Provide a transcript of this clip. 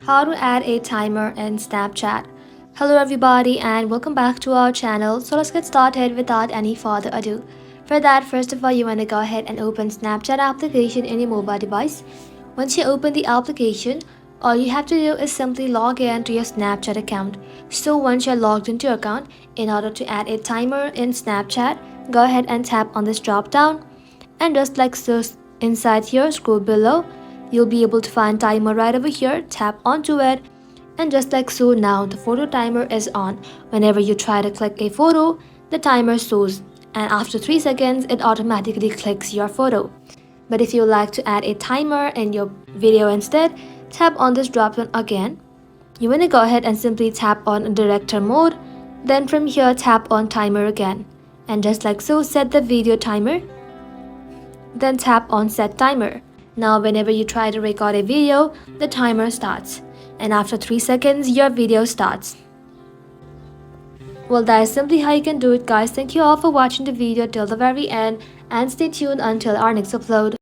How to add a timer in Snapchat. Hello everybody and welcome back to our channel. So let's get started without any further ado. For that, first of all, you want to go ahead and open Snapchat application in your mobile device. Once you open the application, all you have to do is simply log in to your Snapchat account. So once you're logged into your account, in order to add a timer in Snapchat, go ahead and tap on this drop down, and just like so, inside here, scroll below, you'll be able to find timer right over here. Tap onto it, and just like so, now the photo timer is on. Whenever you try to click a photo, the timer shows, and after 3 seconds it automatically clicks your photo. But if you like to add a timer in your video instead, tap on this drop down again. You want to go ahead and simply tap on director mode, then from here tap on timer again, and just like so, set the video timer, then tap on set timer. Now whenever you try to record a video, the timer starts, and after 3 seconds your video starts. Well, that is simply how you can do it, guys. Thank you all for watching the video till the very end, and stay tuned until our next upload.